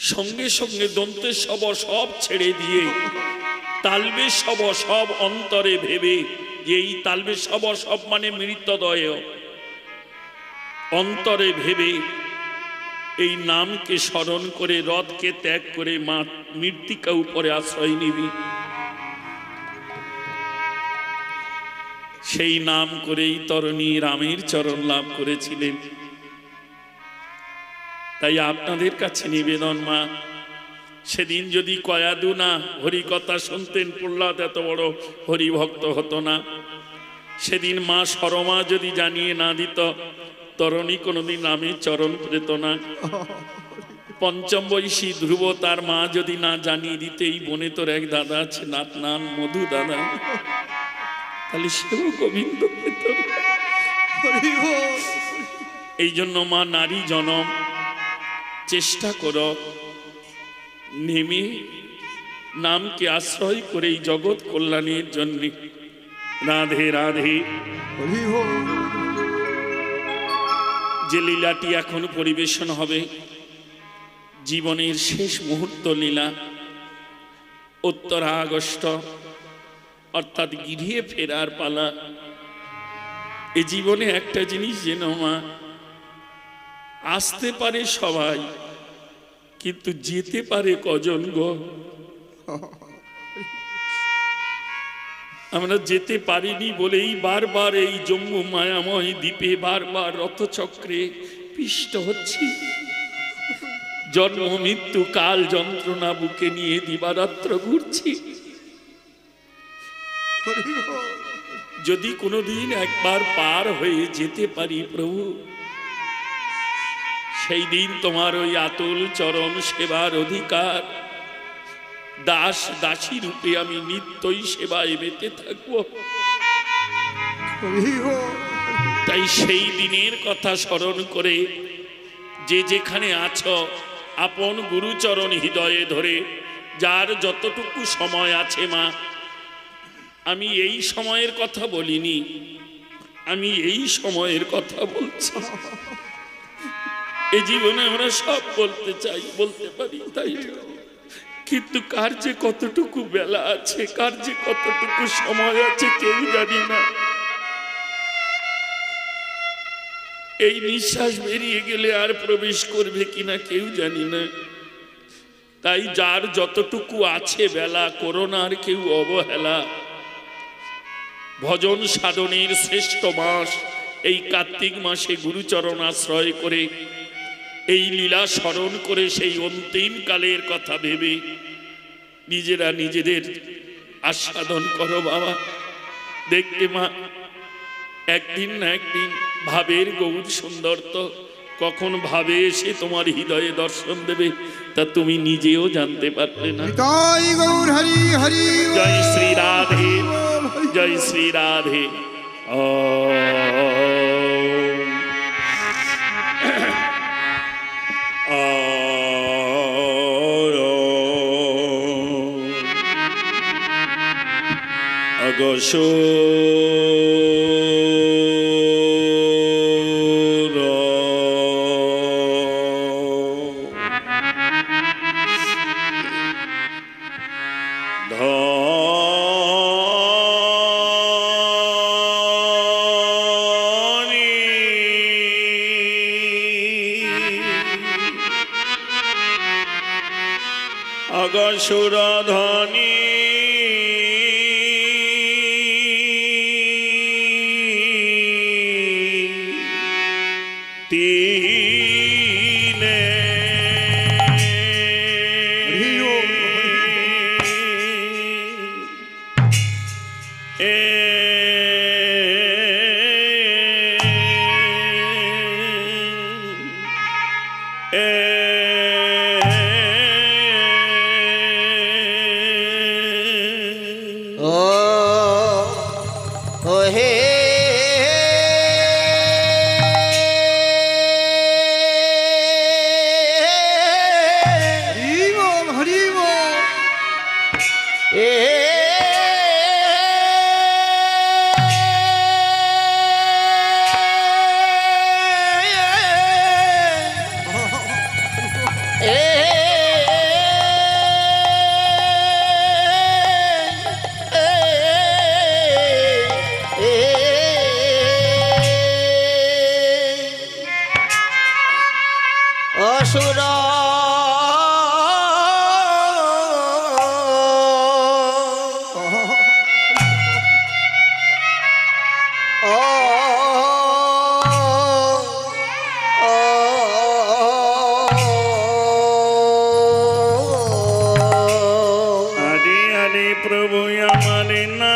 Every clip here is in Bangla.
সঙ্গে সঙ্গে দন্তের সব সব ছেড়ে দিয়ে তালবে সব সব অন্তরে ভেবে যে এই তালবে সব সব মানে মৃতদয় অন্তরে ভেবে এই নামকে স্মরণ করে রথকে ত্যাগ করে মা মৃত্তিকা উপরে আশ্রয় নিবি। সেই নাম করেই তরণী রামের চরণ লাভ করেছিলেন। তাই আপনাদের কাছে নিবেদন, মা সেদিন যদি কয়াদু না হরিকথা শুনতেন, প্রহ্লাদ এত বড় হরিভক্ত হতো না। সেদিন মা সরমা যদি জানিয়ে না দিত, তরণী কোনোদিন রামের চরণ পেত না। পঞ্চম বৈশী ধ্রুব তার মা যদি না জানিয়ে দিতে, এই বনে তোর এক দাদা আছে নাতনান মধু দাদা, তাহলে সেও গোবিন্দ পেত না। এই জন্য মা নারী জনম চেষ্টা করো, নেমে নামকে আশ্রয় করে এই জগৎ কল্যাণের জন্য। রাধে রাধে। যে লীলাটি এখন পরিবেশন হবে জীবনের শেষ মুহূর্ত লীলা, উত্তরা আগস্ট অর্থাৎ গৃহে ফেরার পালা। এ জীবনে একটা জিনিস যেন মা, আসতে পারে সবাই কিন্তু যেতে পারে কজন গো? আমরা যেতে পারিনি বলেই বারবার এই জম্মু মায়াময় দ্বীপে বারবার রথচক্রে পিষ্ট হচ্ছি। জন্ম মৃত্যু কাল যন্ত্রণা বুকে নিয়ে দিবারাত্র ঘুরছি। যদি কোনোদিন একবার পার হয়ে যেতে পারি প্রভু, সেই দিন তোমার ওই আতুল চরণ সেবার অধিকার, দাস দাসী রূপে আমি নিত্যই সেবায় মেতে থাকবো। তাই সেই দিনের কথা স্মরণ করে যে যেখানে আছো আপন গুরুচরণ হৃদয়ে ধরে, যার যতটুকু সময় আছে মা, আমি এই সময়ের কথা বলিনি, আমি এই সময়ের কথা বলছি। এই জীবনে আমরা সব বলতে চাই, বলতে পারি, তাই কিন্তু কার যে কতটুকু বেলা আছে, কার যে কতটুকু সময় আছে কেউ জানি না। এই নিঃশ্বাস বেরিয়ে গেলে আর প্রবেশ করবে কিনা কেউ জানি না। তাই যার যতটুকু আছে বেলা, করোনার কেউ অবহেলা। ভজন সাধনের শ্রেষ্ঠ মাস এই কার্তিক মাসে গুরুচরণ আশ্রয় করে এই লীলা স্মরণ করে সেই অন্তিম কালের কথা ভেবে নিজেরা নিজেদের আস্বাদন করো বাবা। দেখতে মা, একদিন না একদিন ভাবের গৌর সুন্দর তো কখন ভাবে এসে তোমার হৃদয়ে দর্শন দেবে তা তুমি নিজেও জানতে পারবে না। জয় শ্রী রাধে, জয় শ্রী রাধে। অগসো অগসুরধনী তিনে অসুর প্রভু আমার না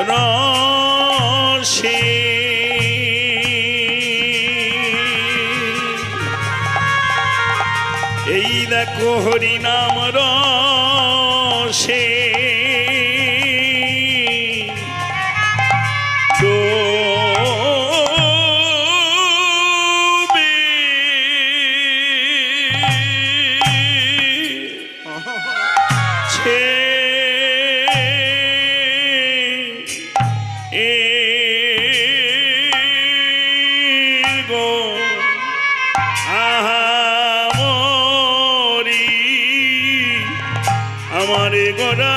রসে এই দেখো হরিনাম রসে আমারে গোরা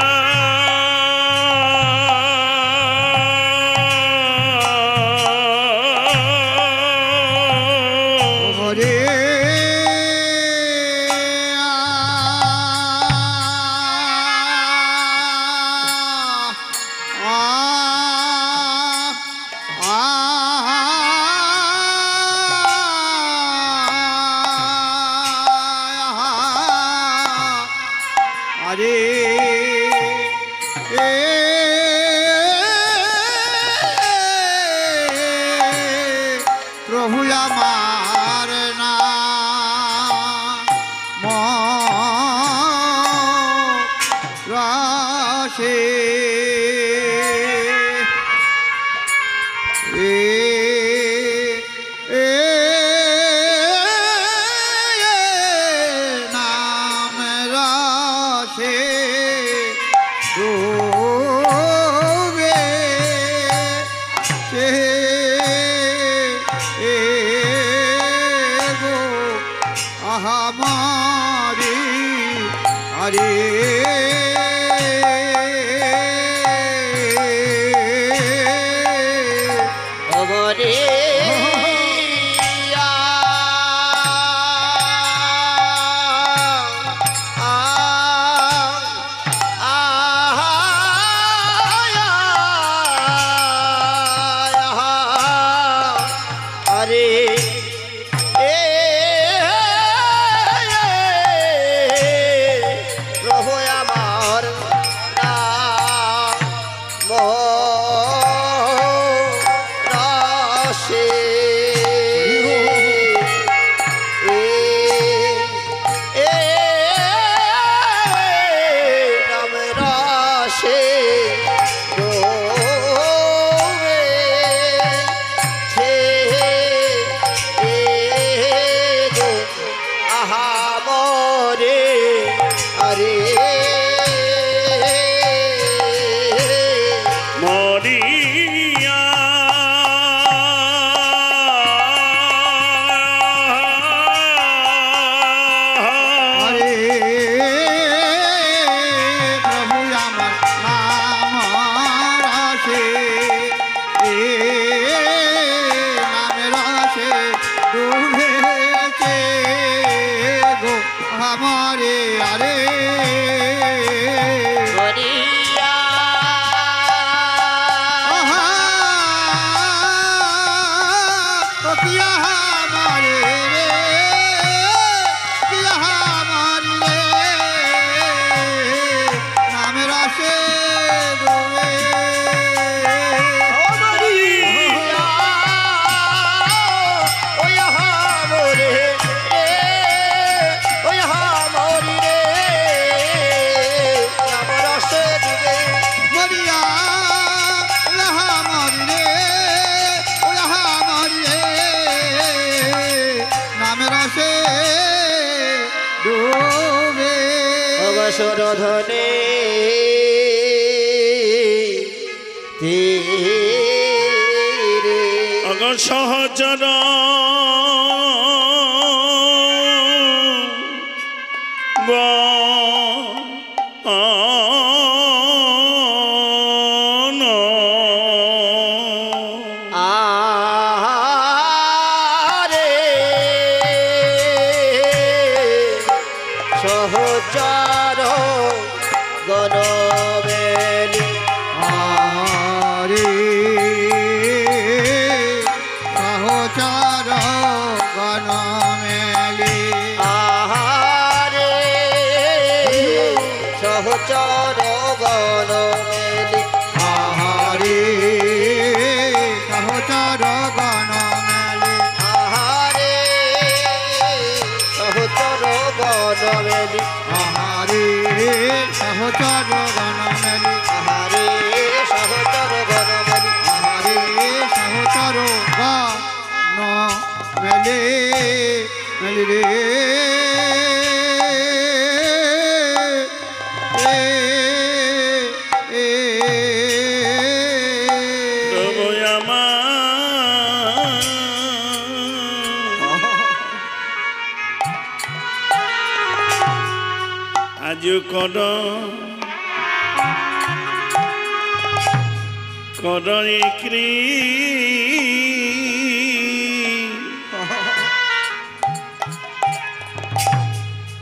প্রভু আমার না রাশে নাম রাশে हमारी हरे हमारे हमारे अरे অবসরধনে অগ সহচর গ সহচর গণমেলি হরে সহচর গণমেলি আহারে সহচর গণমেলি আহারে সহচর গণমেলি আহারে সহচর গণমেলি আহারে সহচর গণমেলি আহারে সহচর গণমেলি আহারে সহচর গণমেলি মেলি রে প্রভু আমার আজ কর করণে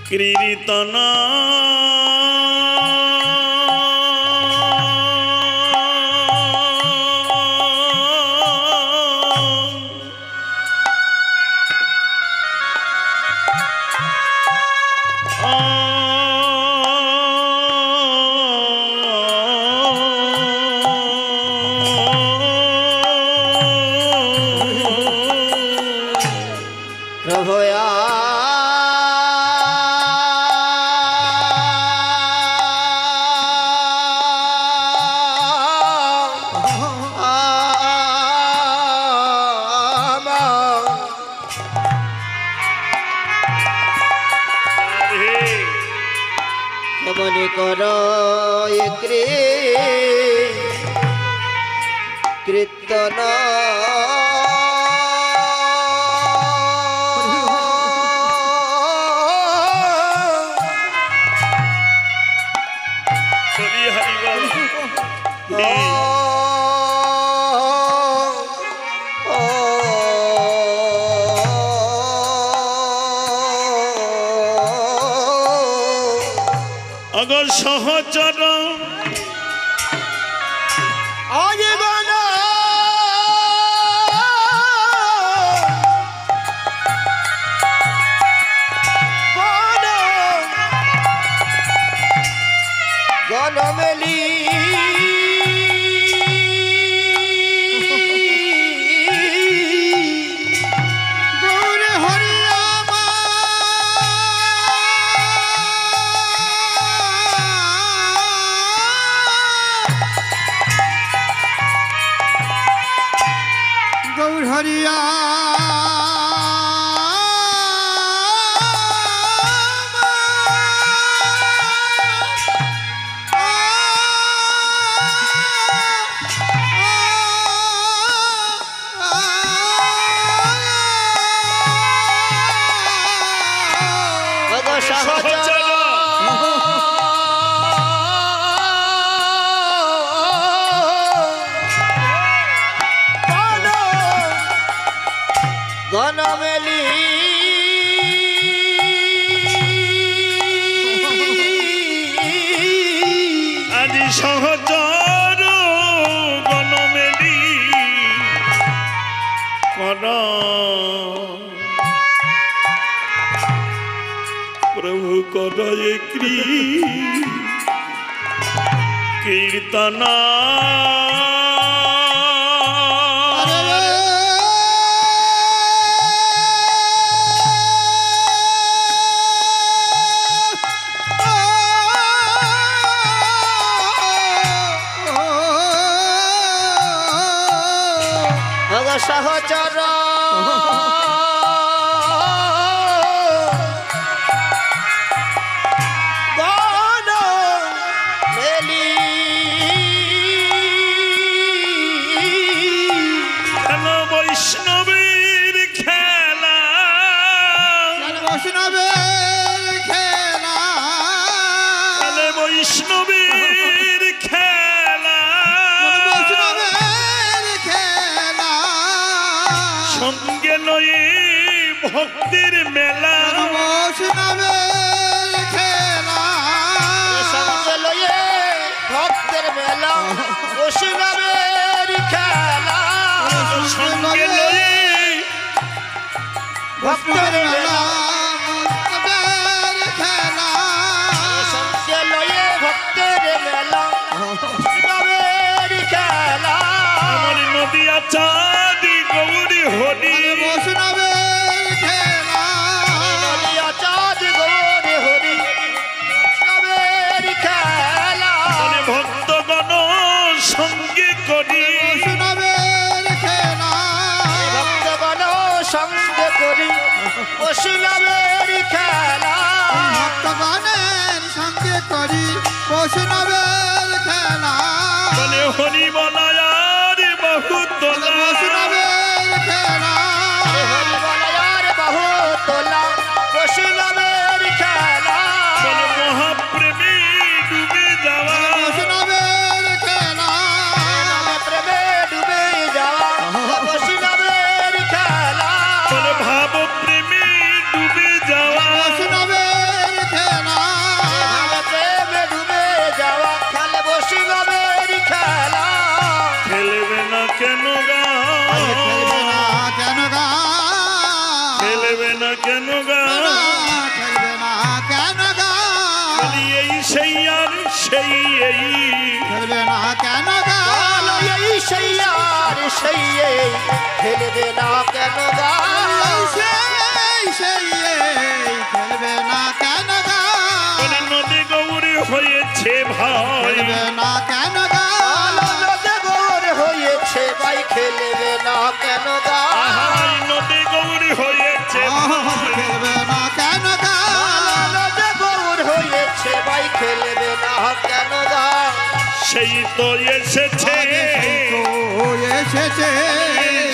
কীর্তন প্রভয়া মনে কর কীর্তন হরি হরি বল অগর সহচর গণমেলি গৌর হরি গৌর হরিয়া সহচর গণমেলি আজি সহচর গণমেলি কর প্রভু কর কীর্তন সহচর গণমেলি বৈষ্ণবের খেলা বৈষ্ণবের খেলা বৈষ্ণবের খেলা বৈষ্ণবের খেলা সঙ্গে লয়ে ভক্তির মেলা বৈষ্ণবের বৈষ্ণবের খেলা সঙ্গে লয়ে ভক্তের মেলা মুস্তফার খেলা সঙ্গে লয়ে ভক্তের মেলা বৈষ্ণবের খেলা আমার নদিয়া চাঁদি গৌরী হরি বৈষ্ণবের খেলা নদিয়া চাঁদ গৌরে হরি বৈষ্ণবের খেলা বলে ভক্তগণ সঙ্গে করি বৈষ্ণবের খেলা ভক্তগণ সঙ্গে করি বৈষ্ণবের খেলা ভক্তগণের সঙ্গে করি বৈষ্ণবের খেলা বলে হরি বলায়ার বহু তোলা বৈষ্ণবের খেলা হরি বলয়ার বহু তোলা বৈষ্ণবের খেলা বলে মহাপ্রেমী ডুবে যাওয়া বৈষ্ণবের খেলা প্রেমে ডুবে যাওয়া বৈষ্ণবের খেলা বলে ভাব প্রেমী ডুবে যাওয়া বৈষ্ণবের খেলা প্রেমে ডুবে যাওয়া খেলে বৈষ্ণবের খেলা খেলবে না কেন গা খেলবে না কেন গা খেলবে না কেন গা খেলবে না কেন গা বলি এই সেই আর সেই এই খেলবে না কেন গা বলো এই সেই আর সেই এই খেলবে না কেন গা খেলবে না কেন গা বলে নদী গৌরী হয়েছে ভাই খেলবে না কেন গা নদে গৌর হয়েছে ভাই খেলবে না কেন গা আহাই নদী গৌরী হয়েছে ভাই। খেলবে না কেন গা নদে গৌর হয়েছে ভাই খেলবে না কেন গা সেই তো এসেছে তো এসেছে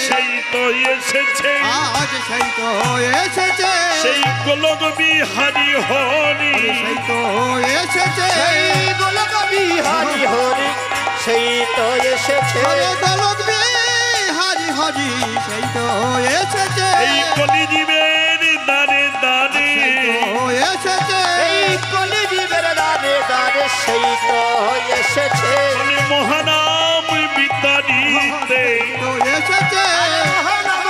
সেই তো এসেছে আজ সেই তো এসেছে সেই গোলক বিহারি হরি সেই তো এসেছে সেই গোলক বিহারি হরি সেই তো এসেছে গোলক বিহারি হরি সেই তো এসেছে এই কলিজীবের দানে দানে তো এসেছে এই কলিজীবের দানে দানে সেই তো এসেছে বলে মহানাম বিতারিতে তো এসেছে মহানব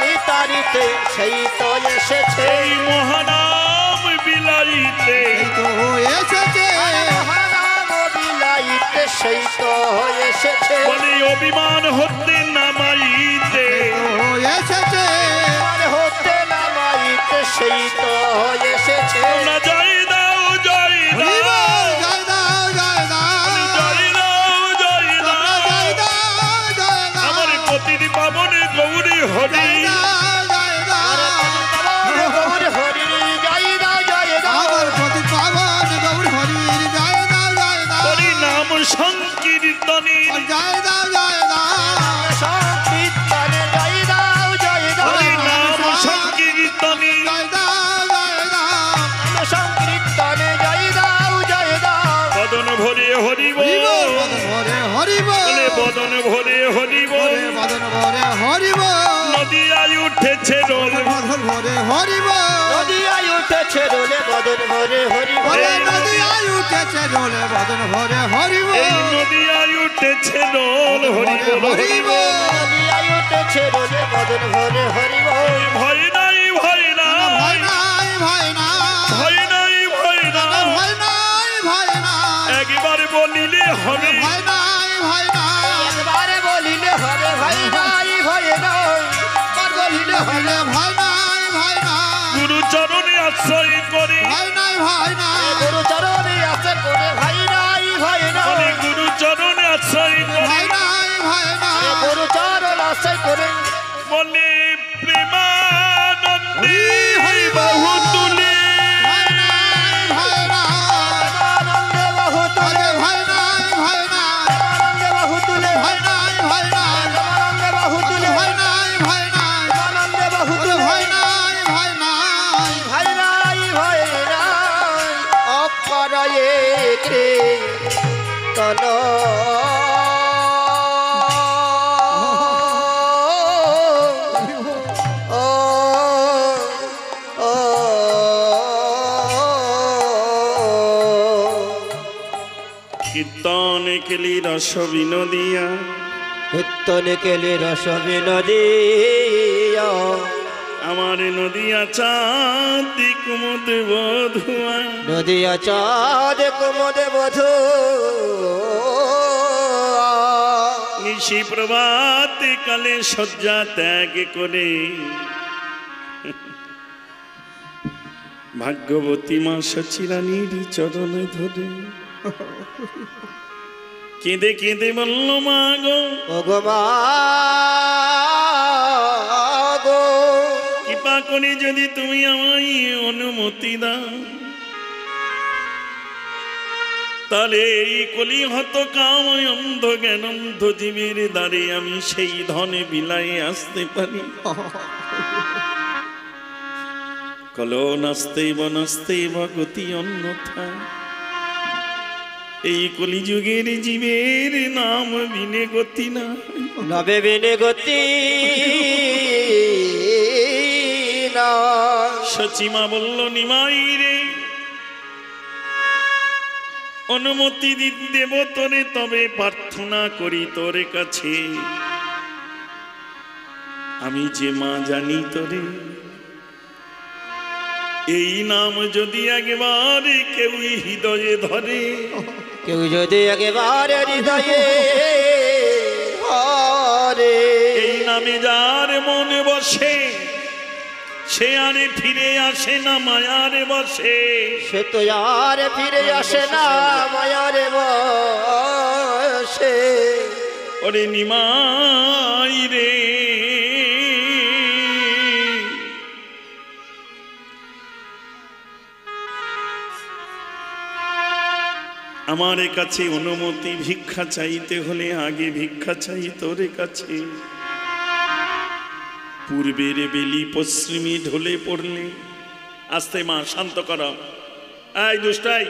বিতারিতে সেই তো এসেছে এই মহানাম বিলাইতে সেই তো এসেছে মহানাম বিলাইতে সেই তো এসেছে বলে অভিমান হতে নামাইতে তো এসেছে আমার হতে নামাইতে সেই তো এসেছে তোমরা জয় দাও জয় দাও জয় দাও জয় দাও জয় দাও জয় দাও জয় দাও জয় দাও আমার পতির পাবন গৌরী হরি জয় দাও গৌর হরি জয় দাও জয় দাও আমার প্রতি পাবন গৌর হরির জয় দাও জয় দাও হরি নাম সংকীর্তনীর জয় দাও জয় দাও সংকীর্তনে জয় দাও জয় দাও হরি নাম সংকীর্তনীর জয় দাও জয় দাও সংকীর্তনে জয় দাও জয় দাও বদন ভরে হরিব বদন ভরে হরিব বলে বদন ভরে হরিব বদন ভরে হরিব নদিয়ায় উঠেছে রোল বদন ভরে হরিব নদিয়ায় উঠেছে রোলে বদন ভরে হরি বলে নদী আয় উঠেছে জলে বদন ভরে হরিব এই নদিয়ায় উঠেছে রোল হরিব হরিব নদিয়ায় উঠেছে রোলে বদন ভরে হরি ভয় নাই ভয় ভয় নাই নাই ভয় নাই ভয় নাই ভয় নাই ভয় নাই ভয় নাই একবার বলিলে হবে ভয় নাই ভয় নাই একবারে বলিলে হবে ভয় নাই ভয় নাই একবার বলিলে হলে হবে ভয় নাই ভয় নাই গুরু চরণে আশ্রয় করে ভয় নাই ভয় নাই গুরু চরণে আছে করে ভয় নাই ভয় বলে নাই গুরু চরণে আশ্রয় করে ভয় নাই ভয় নাই গুরু চরণ আছে করে বলে প্রেমানন্দে হরি বহু তুলে ভয় নাই ভয় নাই আনন্দে বহু তুলে ভয় নাই ভয় নাই আনন্দে বহু তুলে ভয় নাই ভয় নাই আনন্দে বহু তুলে ভয় নাই ভয় নাই আনন্দে বহু তুলে ভয় নাই ভয় নাই ভয় নাই ভয় নাই অপরায়ে কে তন কীর্তন কেলি রস বিনোদিয়া কীর্তন কেলে রস বিনোদিয়া আমার নদিয়া চাঁদি কুমুদ বধুয়া নদিয়া চাঁদ কুমুদ বধূ নিশি প্রভাত কালে শয্যা ত্যাগ করে ভাগ্যবতী মা সচিরানীর চরণে ধরে কেঁদে কেঁদে বলল মা গো ওগো মা গো কৃপা করে যদি তুমি আমায় অনুমতি দাও তাহলে এই কলি হত কাম অন্ধ জ্ঞান অন্ধ জীবের দ্বারে আমি সেই ধনে বিলায়ে আসতে পারি। কলো নাস্তে বা গতি অন্যথা এই কলিযুগের জীবের নাম বিনে গতি না নবে বিনে গতি না। সচিমা বলল নিমাই রে অনুমতি দেব তোরে তবে প্রার্থনা করি তোর কাছে আমি যে মা জানি তোরে এই নাম যদি একবারে কেউ হৃদয়ে ধরে কেউ যদি একেবারে হৃদয়ে ধরে এই নামে যার মনে বসে সে আরে ফিরে আসে না মায়ার বসে সে তো আর ফিরে আসে না মায়ার বসে। ওরে নিমাই রে আমার কাছে অনুমতি ভিক্ষা চাইতে হলে আগে ভিক্ষা চাই তোর কাছে পূর্বের বেলি পশ্চিমী ঢলে পড়লে আস্তে মা শান্ত কর এই দুষ্টাই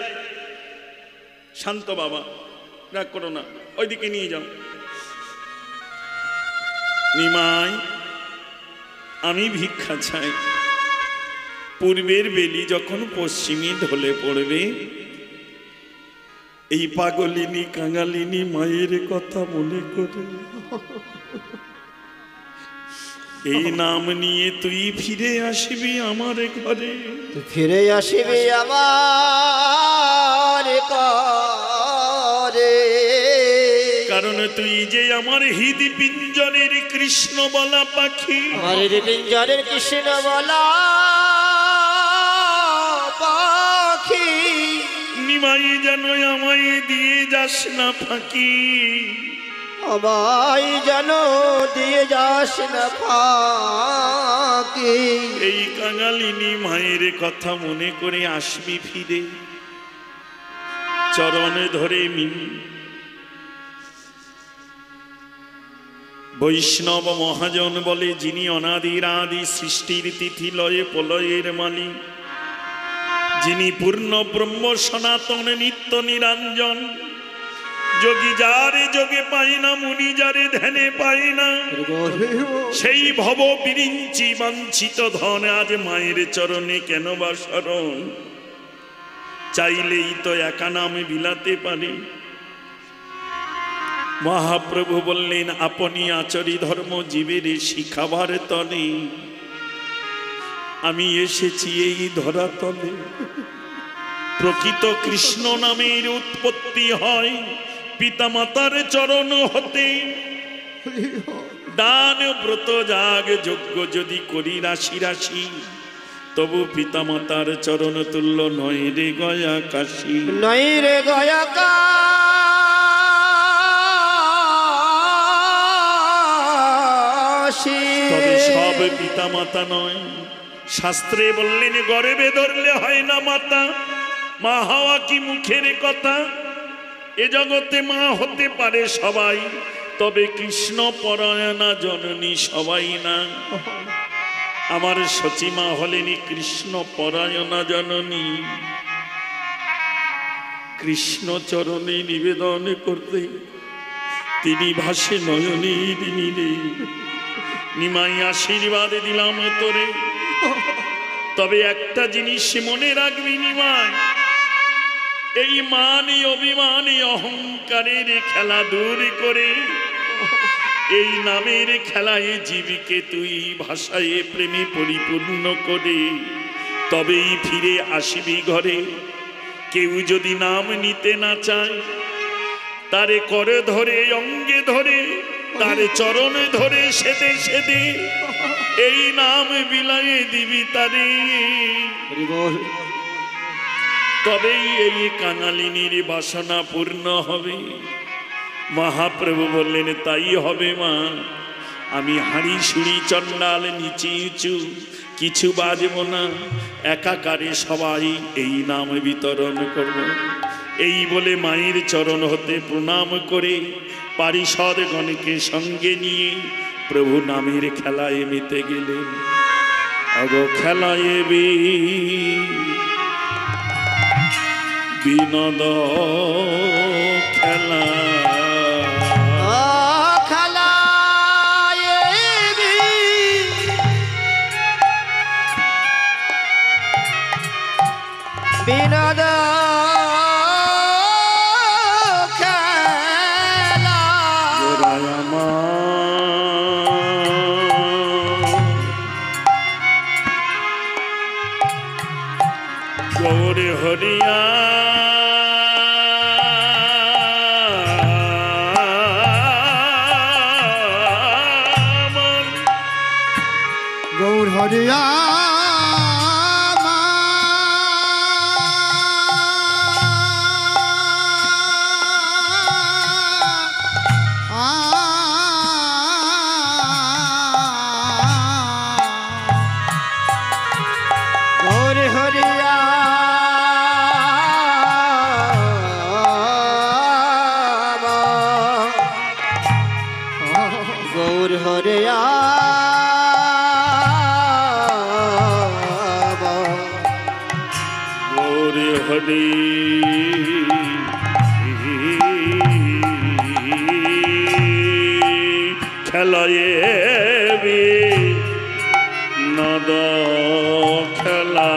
শান্ত বাবা রাগ করো না ওইদিকে নিয়ে যাও নিমাই আমি ভিক্ষা চাই পূর্বের বেলি যখন পশ্চিমী ঢলে পড়বে এই পাগলিনী কাঙালিনী মায়ের কথা মনে করে এই নাম নিয়ে তুই ফিরে আসবি আমার ঘরে ফিরে আসবি আমার ঘরে কারণ তুই যে আমার হৃদি পিঞ্জরের কৃষ্ণ বলা পাখি আমার হৃদি পিঞ্জরের কৃষ্ণ বলা পাখি নিমাই যেন আমায় দিয়ে যাস না ফাঁকি আমায় যেন দিয়ে যাস না ফাঁকি এই কাঙালিনী মায়ের কথা মনে করে আসবি ফিরে চরণে ধরে মিনি বৈষ্ণব মহাজন বলে যিনি অনাদির আদি সৃষ্টির তিথি লয়ে প্রলয়ের মালিক যিনি পূর্ণ ব্রহ্ম সনাতন নিত্য নিরঞ্জন যোগী যারে যোগে পাই না মুনি যারে ধ্যানে পাই না সেই ভব বিরিঞ্চি বাঞ্ছিত ধন আজ মায়ের চরণে কেন বা শরণ চাইলেই তো একা নামে বিলাতে পারে। মহাপ্রভু বললেন আপনি আচরি ধর্ম জীবের শিখাবার তলে আমি এসেছি এই ধরাতলে প্রকৃত কৃষ্ণ নামের উৎপত্তি হয় পিতামাতার চরণ হতে দান ব্রত যাগ যজ্ঞ যদি করি রাশি রাশি তবু পিতামাতার চরণ তুল্য নয় রে গয়া কাশী নয় রে গয়া কাশী তবে সব পিতামাতা নয় শাস্ত্রে বললেন গর্বে ধরলে হয় না মাতা মা হওয়া কি মুখের কথা এ জগতে মা হতে পারে সবাই তবে কৃষ্ণ পরায়ণা জননী সবাই না আমার সচিমা হলেনি কৃষ্ণ পরায়ণা জননী কৃষ্ণ চরণে নিবেদন করতে তিনি ভাসে নয়নীর নীরে নিমাই আশীর্বাদ দিলাম তোরে তবে একটা জিনিস মনে রাখবি নিমাই এই মানি অভিমানী অহংকারের খেলা দূর করে এই নামের খেলায় জীবকে তুই ভাষায় প্রেমে পরিপূর্ণ করে তবেই ফিরে আসবি ঘরে। কেউ যদি নাম নিতে না চায় তারে করে ধরে অঙ্গে ধরে তার চরণে ধরে সেদে সেদে এই নাম বিলায়ে দিবি তারে। তবেই এই কাঙালিনীর বাসনা পূর্ণ হবে। মহাপ্রভু বললেন তাই হবে মা। আমি হাঁড়ি সুড়ি চণ্ডাল নিচে উঁচু কিছু বাজব না, একাকারে সবাই এই নাম বিতরণ করব। এই বলে মায়ের চরণ হতে প্রণাম করে পারিষদগণকে সঙ্গে নিয়ে প্রভু নামের খেলায় মেতে গেলেন। অগ খেলায় বিনোদ খেলা বিনোদ খেলা গৌরে হরিয়া গৌর হরিয়া গৌর হরিয়া গৌরে হরি খেলায় নদ খেলা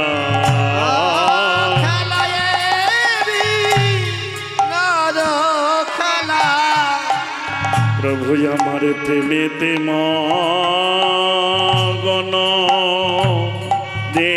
প্রভু আমার প্রেমেতে মগন দে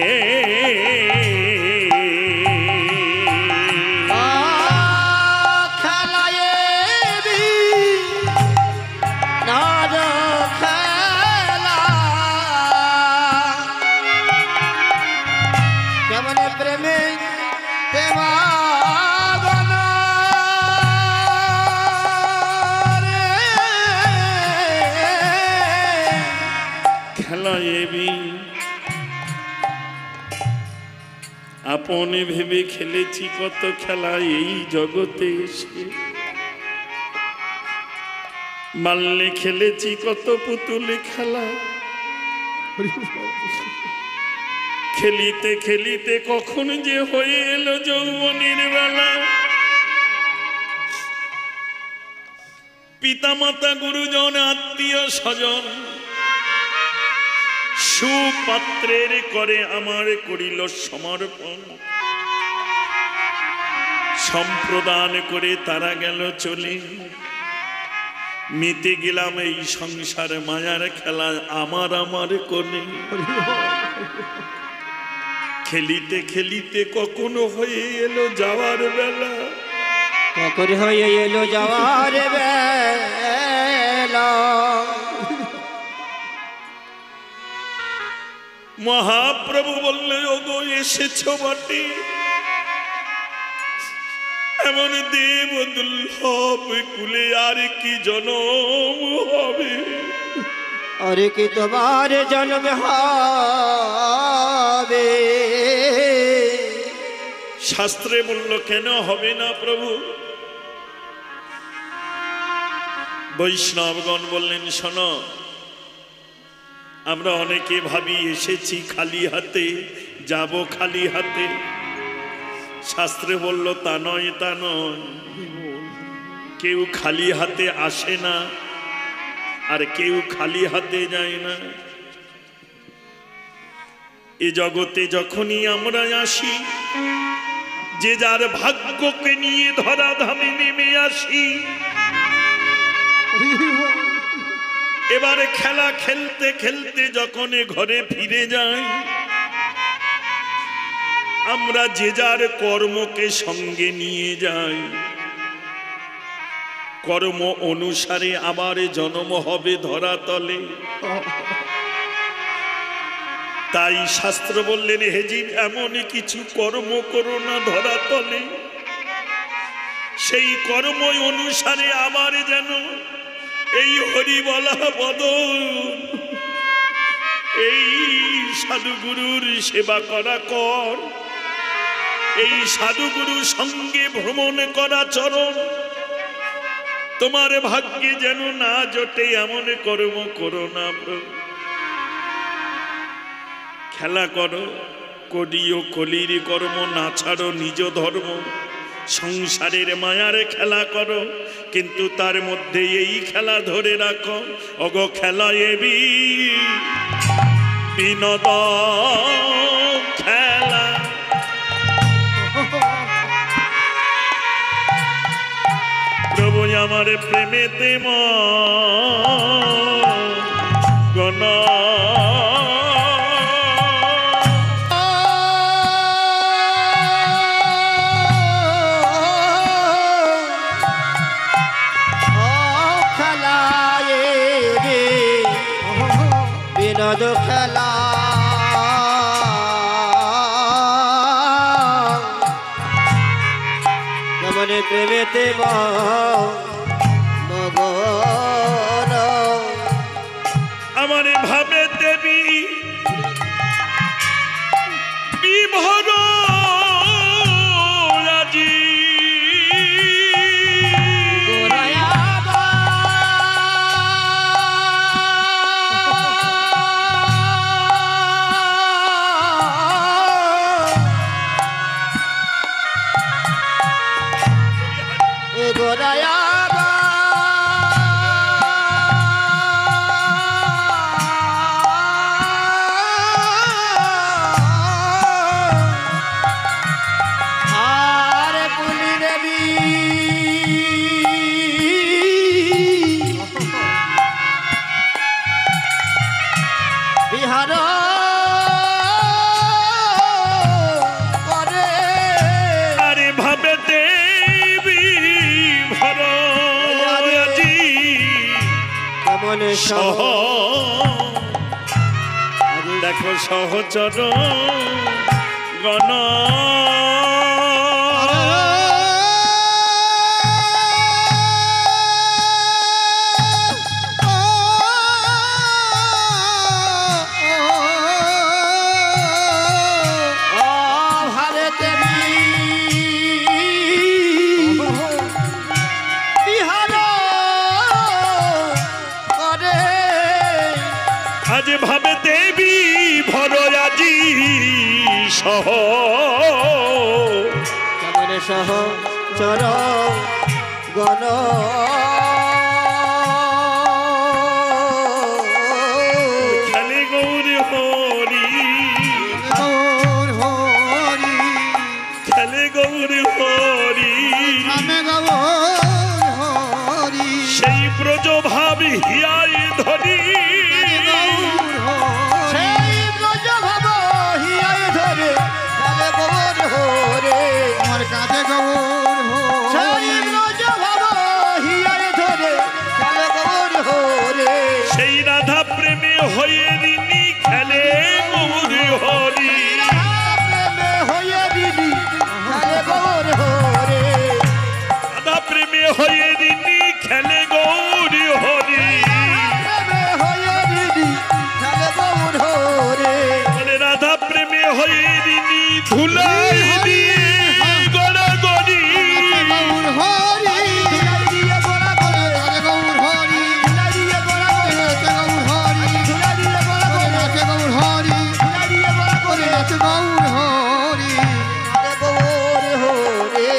কেমন প্রেমে খেলায়েবি আপনে ভেবে খেলেছি কত খেলা এই জগতে এসে। মাল্লে খেলেছি কত পুতুলে খেলা, খেলিতে খেলিতে কখন যে হয়ে এলো যৌবনের বেলা। পিতামাতা গুরুজন আত্মীয় স্বজন সুপাত্রের করে আমার করিল সমর্পণ। সম্প্রদান করে তারা গেল চলে, মিটে গেলাম এই সংসার মায়ার খেলা আমার আমার কোণে। খেলিতে খেলিতে কখনো হয়ে এলো যাওয়ার বেলা, কখন হয়ে এলো যাওয়ার বেলা। মহাপ্রভু বললে ওগো এসেছ বটে, এমন দেব দুর্লভ কুলে আর কি জনম হবে। আরে কি তোমার জন্ম হবে? শাস্ত্রে বলল কেন হবে না প্রভু? বৈষ্ণবগণ বললেন শোনো, আমরা অনেকে ভাবি এসেছি খালি হাতে যাব খালি হাতে। শাস্ত্রে বলল তা নয় তা নয়, কেউ খালি হাতে আসে না আর কেউ খালি হাতে যায় না। এ জগতে যখনই আমরা আসি যে যার ভাগ্যকে নিয়ে ধরাধামে নেমে আসি। এবারে খেলা খেলতে খেলতে যখন ঘরে ফিরে যাই, আমরা যে যার কর্মকে সঙ্গে নিয়ে যাই। কর্ম অনুসারে আবার জন্ম হবে ধরাতলে। তাই শাস্ত্র বললেন, হে জীব, এমন কিছু কর্ম করো না ধরাতলে, সেই কর্ম অনুসারে আবার যেন এই হরি বলা বদন, এই সাধুগুরুর সেবা করা কর, এই সাধুগুরুর সঙ্গে ভ্রমণ করা চরণ, তোমার ভাগ্যে যেন না জোটে এমন কর্ম করো না। খেলা করো, করিও কলির কর্ম, না ছাড়ো নিজ ধর্ম। সংসারের মায়ার খেলা করো, কিন্তু তার মধ্যে এই খেলা ধরে রাখো। অগ খেলা এবি বিনোদ খেলা, প্রভু আমার প্রেমেতে মগন। বিনোদ খেলা মনে প্রেমেতে মগন। আমার ভাবে দেবী বিভোর আজি, সহ দেখো সহচর গণ। আজ ভাবে দেবী ভর আজি সহ, কেমনে সহ চর গণ। খেলে গৌর হরি, গৌর হরি, খেলে গৌর হরি, নামে গৌর হরি, সেই ব্রজ ভাবি হিয়াই ধরি, সেই ব্রজ ভাব হিয়াই ধরে খেলে গৌর হরে। আমার কাছে গৌর সেই হরি, ব্রজ ভাব হিয়াই ধরে খেলে গৌর হরে। সেই রাধা প্রেমে হয়ে ঋণী খেলে গৌর হরি, প্রেমে হয়ে দিদি খেলে গৌর হরে। রাধা প্রেমে হয়ে ঋণী খেলে গৌর হরি, প্রেমে হয়ে দিদি খেলে গৌর হরে। বলে রাধা প্রেমে হয়ে ঋণী ধুলাই দিয়ে গড়াগড়ি, গৌর হরি, ধুলাই দিয়ে গোড়া করে, কাছে গৌর হরি, ধুলাই দিয়ে গোড়া করে, নাচে গৌর হরি, ধুলাই দিয়ে গোড়া করে, নাচে গৌর হরি, ধুলাই দিয়ে গোড়া করে। নাচে গৌর হরি। আরে গৌর হরে,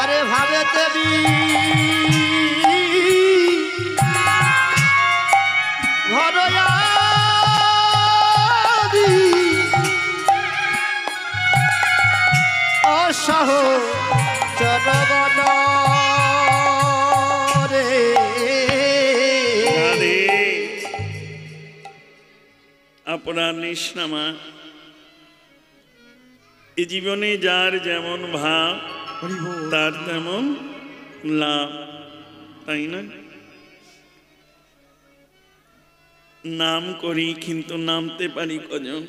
আরে ভাবে দেবী ঘরয়াদি অসা জনগণ রে রাধে আপনার নিষ্ণামা এ জীবনে যার যেমন ভাব হরি বল তার তেমন লাভ, তাই না? নাম করি কিন্তু নামতে পারি কজন,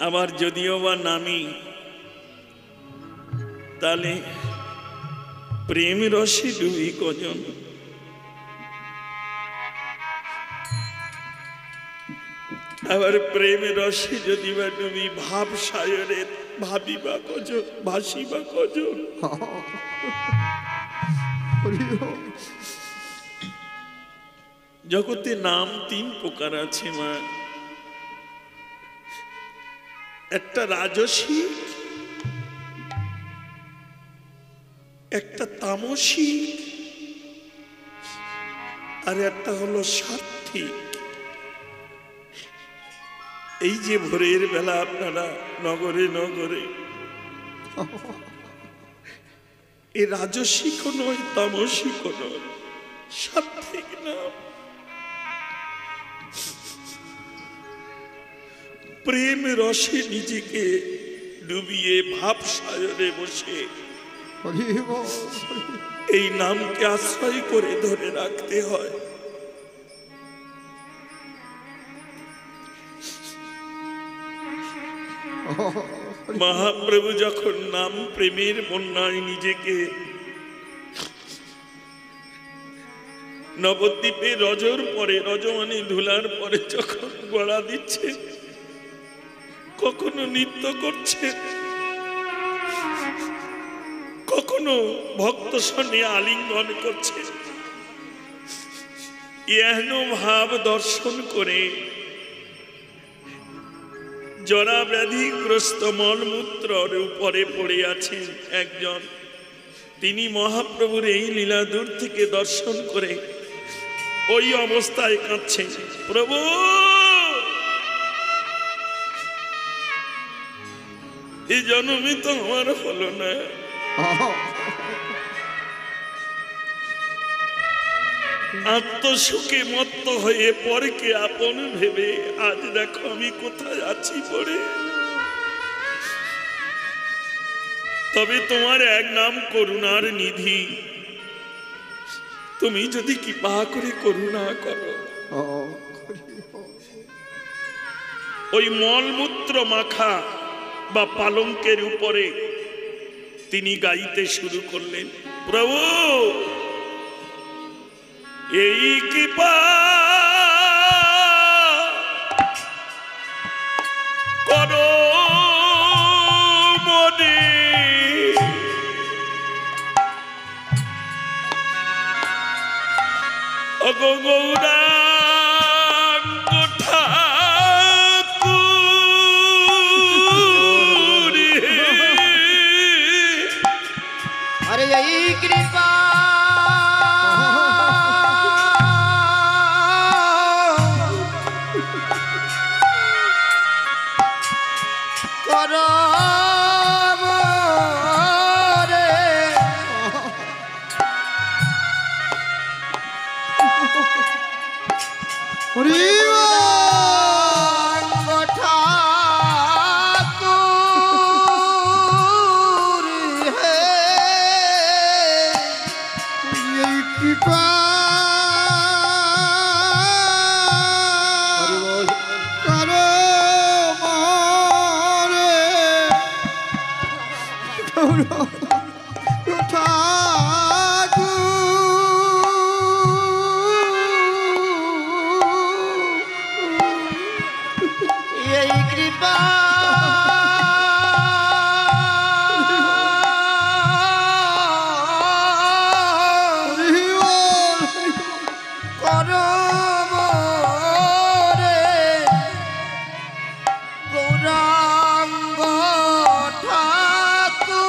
আবার যদিও বা নামি তাহলে প্রেম রসে ডুবি কজন। আবার প্রেম রসে যদি বা ডুবি ভাব সায়রে ভাবি বা কজন, ভাসি বা কজন। হরি বল জগতে নাম তিন প্রকার আছে মা। একটা রাজসিক, একটা তামসিক, আর একটা হলো সাত্ত্বিক। এই যে ভোরের বেলা আপনারা নগরে নগরে এ রাজসিকও নয়, তামসিকও নয়, সাত্ত্বিক নাম। প্রেম রসে নিজেকে ডুবিয়ে ভাব সায়রে বসে হরি বল এই নামকে আশ্রয় করে ধরে রাখতে হয়। মহাপ্রভু যখন নাম প্রেমের বন্যায় নিজেকে নবদ্বীপে রজর পরে, রজমানি ধুলার পরে যখন গড়া দিচ্ছে, কখনো নৃত্য করছে, কখনো ভক্ত সনে আলিঙ্গন করছে, এহেন ভাব দর্শন করে জরা ব্যাধিগ্রস্ত মলমূত্রের উপরে পড়ে আছেন একজন। তিনি মহাপ্রভুর এই লীলা দূর থেকে দর্শন করে ওই অবস্থায় কাঁদছেন, প্রভু এই জন্মই তো আমার হলো না, আত্মসুখে মত্ত হয়ে পরকে আপন ভেবে আজ দেখো আমি কোথায় আছি পড়ে। তবে তোমার এক নাম করুণার নিধি, তুমি যদি কৃপা করে করুণা করো, ওই মলমূত্র মাখা বা পালঙ্কের উপরে তিনি গাইতে শুরু করলেন, প্রভু এই কৃপা করো মনে, অগো গৌরাঙ্গ ঠাকুর, আরে এই কৃপা করো রে হরি গৌরাঙ্গ ঠাকুর হে এই কৃপা হরি বল করো মরে এই কৃপা করো রে গৌরাঙ্গ ঠাকুর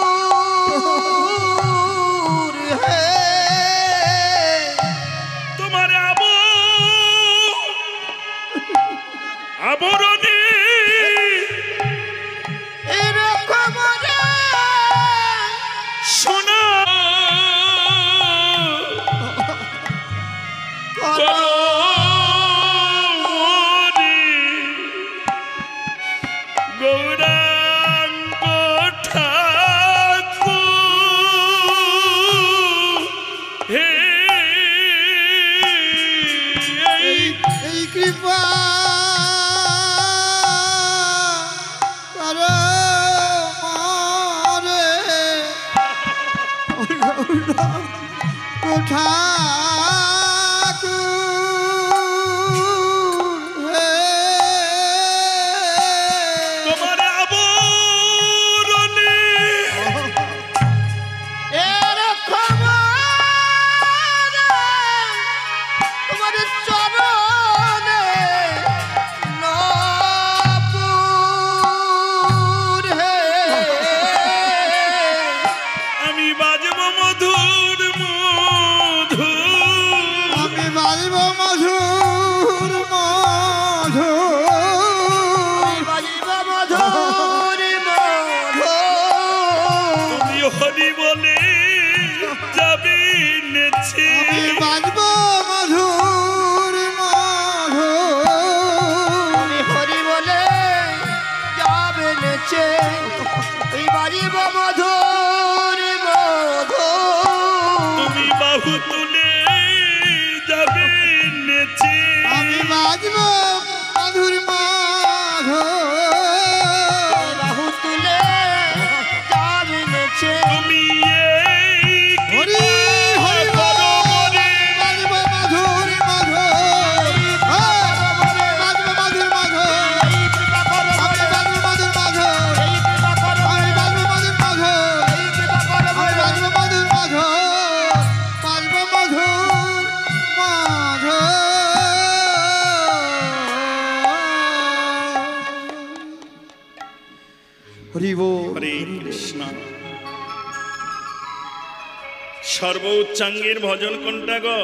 ঠাকুর হে তোমার আবরণে এরকম তোমার চরণে নপুর হে আমি বাজব মধুর মধু আমি বাজব মধুর মধুর বাজিব মধুর মধুর তুমি হরি বলে যাবে নেছে আমি বাজব মধুর মধুর আমি হরি বলে যাবে নেচে এই বাজিব মধুর মধুর তুমি বাহু তুলে যাবে নেছে আমি বাজব মধুর মধুর বাহু তুলে যাবে নেচে তুমি এই হরি হরি করো মরে বাজব মধুর মধুর বাজব মধুর মধুর এই কৃপা করো আমি বাজব মধুর মধুর এই কৃপা করো আমি বাজব মধুর মধুর এই কৃপা করো আমি বাজব মধুর মধুর বাজব মধুর মধুর হরি বল হরে কৃষ্ণ সর্ব উচ্চাঙ্গের ভজন কোনটা গো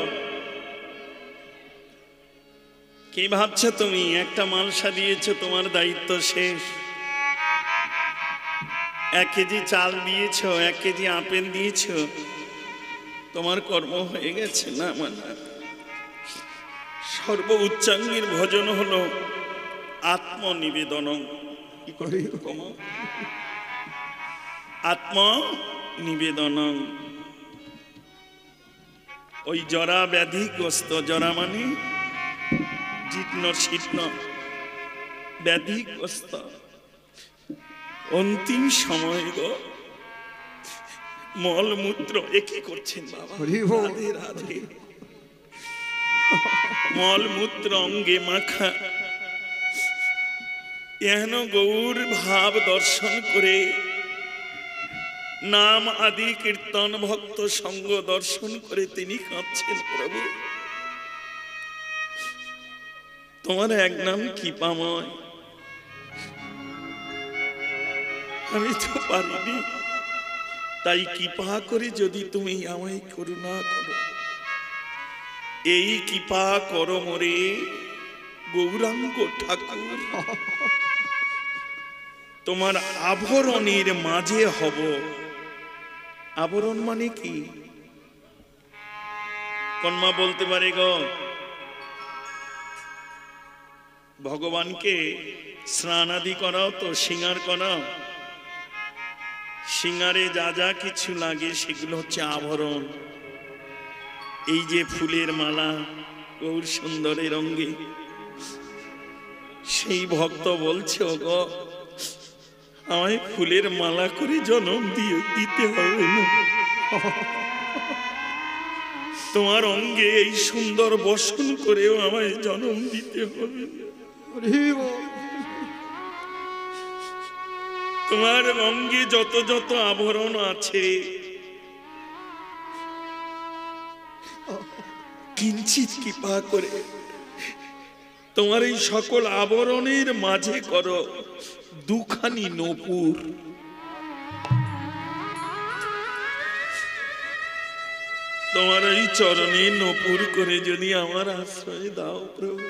কি ভাবছো তুমি একটা মালসা দিয়েছো তোমার দায়িত্ব শেষ 1 কেজি চাল দিয়েছো 1 কেজি আপেল দিয়েছো তোমার কর্ম হয়ে গেছে না মানে সর্ব উচ্চাঙ্গের ভজন হলো আত্মনিবেদন আত্মনিবেদন ওই জরা ব্যাধিগ্রস্ত জরা মানে জীর্ণ শীর্ণ ব্যাধিগ্রস্ত অন্তিম সময় গো মলমূত্র একই করছেন বাবা হরি বল। রাধে রাধে মলমূত্র অঙ্গে মাখা এহেন গৌর ভাব দর্শন করে নাম আদি কীর্তন ভক্ত সঙ্গ দর্শন করে তিনি কাঁদছেন প্রভু তোমার এক নাম কৃপাময় আমি তো পারিনি তাই কৃপা করে যদি তুমি আমায় করুণা করো এই কৃপা করো মোরে গৌরাঙ্গ ঠাকুর তোমার আভরণের মাঝে হব আবরণ মানে কি কন্মা বলতে পারে গো ভগবানকে স্নান আদি করাও তো সিঙ্গার করাও সিঙ্গারে যা যা কিছু লাগে সেগুলো হচ্ছে আভরণ এই যে ফুলের মালা গৌর সুন্দরের অঙ্গে সেই ভক্ত বলছে গো আমায় ফুলের মালা করে জন্ম দিতে হবে না তোমার অঙ্গে এই সুন্দর বসন করেও আমায় জন্ম দিতে হবে না হরি বল। তোমার অঙ্গে যত যত আভরণ আছে কিঞ্চিত কৃপা করে তোমার এই সকল আবরণের মাঝে করো দুখানি নূপুর তোমার এই চরণে নূপুর করে যদি আমার আশ্রয় দাও প্রভু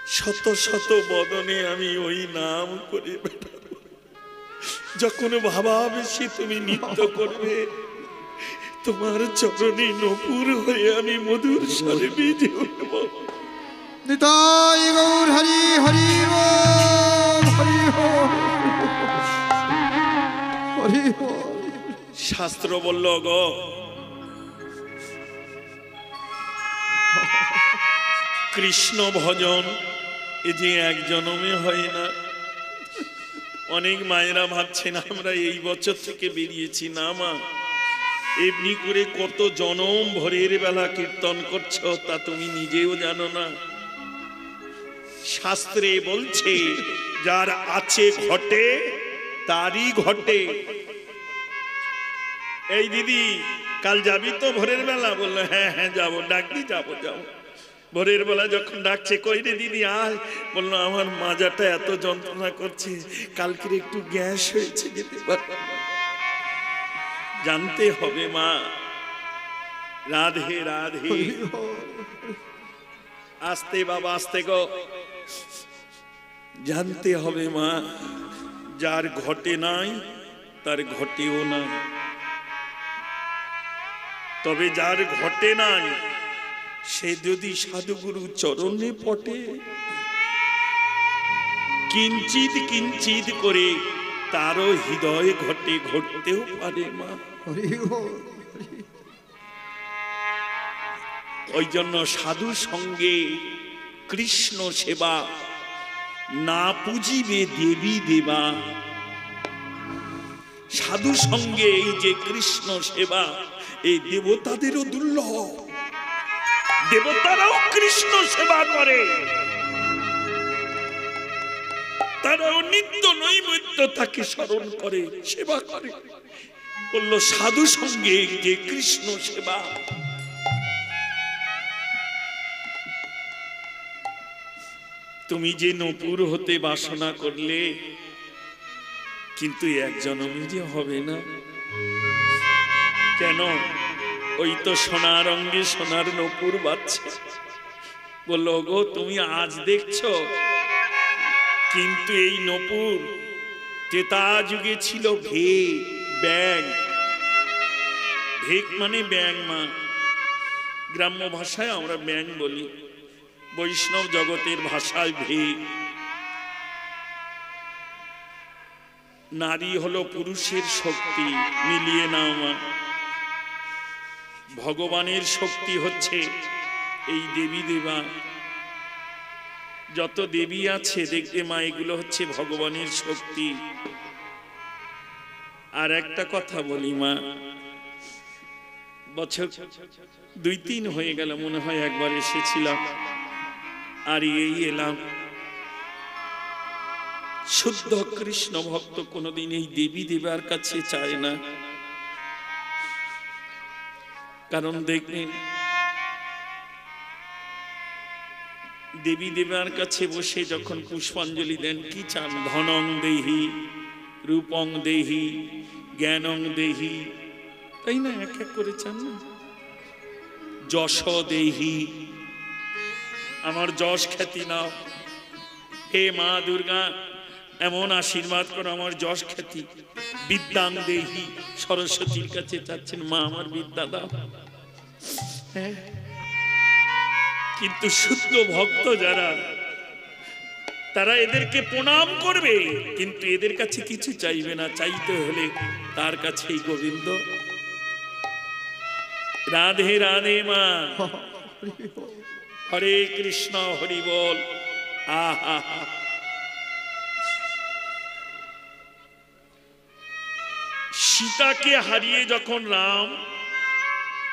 শত শত বদনে আমি ওই নাম করে বেড়াবো যখন ভাবা বেশি তুমি নৃত্য করবে তোমার চরণে নূপুর হয়ে আমি মধুর স্বরে বেজে উঠবো নিতাই গৌর হরি হরি বল হরি বল হরি বল। শাস্ত্র বলল গো কৃষ্ণ ভজন এ যে এক জন্মে হয় না অনেক মায়েরা ভাবছেন আমরা এই বছর থেকে বেরিয়েছি না মা এমনি করে কত জনম ভোরের বেলা কীর্তন করছো তা তুমি নিজেও জানো না। শাস্ত্রে বলছে যার আছে ঘটে তারই ঘটে। এই দিদি কাল যাবি তো ভোরের বেলা? বললো হ্যাঁ হ্যাঁ যাবো। ডাকবি? যাবো যাবো। ভোরের বেলা যখন ডাকছে, কই রে দিদি আয়। বললো আমার মাজাটা এত যন্ত্রণা করছে, কালকের একটু গ্যাস হয়েছে, যেতে পারবো না। জানতে হবে মা। রাধে রাধে। আস্তে বাবা আস্তে গো। জানতে হবে মা, যার ঘটে নাই তার ঘটেও না। তবে যার ঘটে নাই সে যদি সাধুগুরু চরণে পটে, কিঞ্চিত কিঞ্চিত করে তারও হৃদয় ঘটে, ঘটতেও পারে মা। ওই জন্য সাধু সঙ্গে কৃষ্ণ সেবা, না পুজিবে দেবী দেবা। সাধু সঙ্গে এই যে কৃষ্ণ সেবা, এই দেবতাদেরও দুর্লভ। দেবতারাও কৃষ্ণ সেবা করে, তারাও নিত্য নৈমিত্য তাকে স্মরণ করে, সেবা করে। বললো সাধু সঙ্গে যে কৃষ্ণ সেবা। তুমি যে নূপুর হতে বাসনা করলে, কিন্তু এক জন্মে যে হবে না। কেন? ওই তো সোনার অঙ্গে সোনার নূপুর বাজছে। বললো গো তুমি আজ দেখছো, কিন্তু এই নূপুর ত্রেতা যুগে ছিল ব্যাং। ভেক মানে ব্যাং মা, গ্রাম্য ভাষায় আমরা ব্যাং বলি, বৈষ্ণব জগতের ভাষায় ভেক। নারী হলো পুরুষের শক্তি, মিলিয়ে নাও মা। ভগবানের শক্তি হচ্ছে এই দেবী দেবা। যত দেবী আছে দেখবে মা, এগুলো হচ্ছে ভগবানের শক্তি। আর একটা কথা বলি মা, বছর 2-3 হয়ে গেল মনে হয়, একবার এসেছিলাম আর এই এলাম। শুদ্ধ কৃষ্ণ ভক্ত কোনদিন এই দেবী দেবার কাছে চায় না। কারণ দেখবেন দেবী দেবার কাছে বসে যখন পুষ্পাঞ্জলি দেন, কি চান? ধনং দেহি, রূপং দেহি, জ্ঞানং দেহি, তাই না? এক এক করে চান না? যশ দেহি, আমার যশ খ্যাতি নাও। হে মা দুর্গা, এমন আশীর্বাদ করো আমার যশ খ্যাতি। বিদ্যাং দেহি, সরস্বতীর কাছে চাচ্ছেন মা আমার বিদ্যা দাও। হ্যাঁ, কিন্তু শুদ্ধ ভক্ত যারা, তারা এদেরকে প্রণাম করবে, কিন্তু এদের কাছে কিছু চাইবে না। চাইতে হলে তার কাছেই গোবিন্দ। রাধে রাধে মা। হরে কৃষ্ণ, হরি বল। আহা, সীতাকে হারিয়ে যখন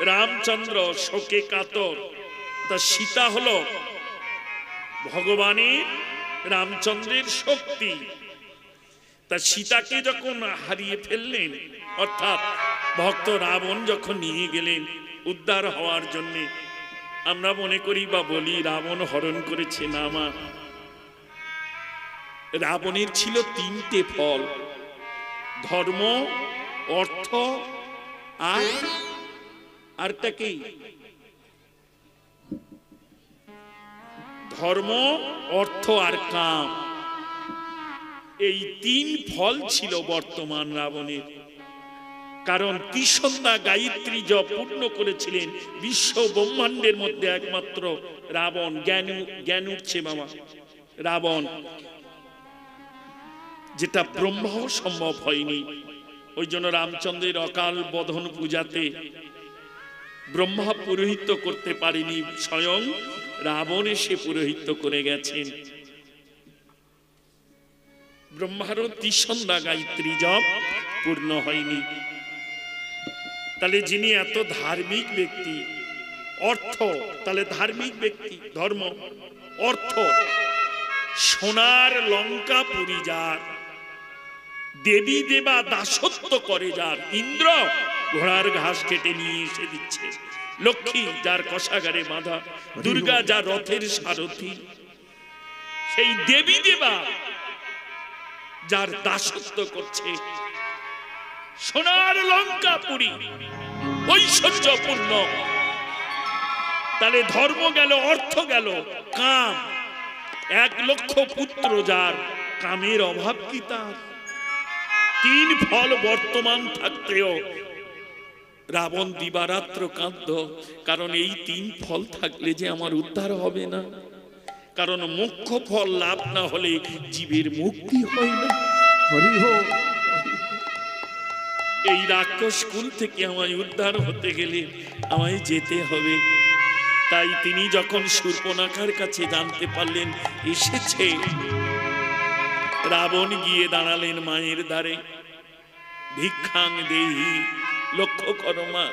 রামচন্দ্র শোকে কাতর, তা সীতা হলো ভগবানের, রামচন্দ্রের শক্তি। তা সীতাকে যখন হারিয়ে ফেললেন, অর্থাৎ ভক্ত রাবণ যখন নিয়ে গেলেন উদ্ধার হওয়ার জন্য, আমরা মনে করি বা বলি রাবণ হরণ করেছে। না মা, রাবণের ছিল 3টে ফল, ধর্ম, অর্থ আরটা কি? ধর্ম, অর্থ আর কাম। এই 3 ফল ছিল বর্তমান রাবণের। কারণ ত্রিসন্ধ্যা গায়ত্রী জপ পূর্ণ করেছিলেন বিশ্ব ব্রহ্মাণ্ডের মধ্যে একমাত্র রাবণ। জ্ঞান উঠছে বাবা, রাবণ, যেটা ব্রহ্মাও সম্ভব হয়নি। ওই জন্য রামচন্দ্রের অকাল বোধন পূজাতে ব্রহ্মা পুরোহিত্য করতে পারেনি, স্বয়ং রাবণ এসে পুরোহিত্য করে গেছেন। ব্রহ্মারও ত্রিসন্ধ্যা গায়ত্রী জপ পূর্ণ হয়নি। তাহলে যিনি এত ধার্মিক ব্যক্তি, অর্থ, তাহলে ধার্মিক ব্যক্তি, ধর্ম, অর্থ, সোনার লঙ্কা পুরি যার, দেবী দেবা দাসত্ব করে যার, ইন্দ্র ঘোড়ার ঘাস কেটে নিয়ে এসে দিচ্ছে, লক্ষ্মী যার কষাগারে বাঁধা, দুর্গা যার রথের সারথী, সেই দেবী দেবা যার দাসত্ব করছে, সোনার লঙ্কা পুরি ঐশ্বর্যপূর্ণ, তাহলে ধর্ম গেল, অর্থ গেল, কাম, 1 লক্ষ পুত্র যার, কামের অভাব কি তার? 3 ফল বর্তমান থাকতেও রাবণ দিবারাত্র কাঁদত, কারণ এই 3 ফল থাকলে যে আমার উদ্ধার হবে না, কারণ মোক্ষ ফল লাভ না হলে জীবের মুক্তি হয় না। হরি বল। এই রাক্ষস কুল থেকে আমায় উদ্ধার হতে গেলে আমায় যেতে হবে। তাই তিনি যখন শূর্পণখার কাছে জানতে পারলেন এসেছে, রাবণ গিয়ে দাঁড়ালেন মায়ের দ্বারে, ভিক্ষাং দেহি, লক্ষ্য করো মা,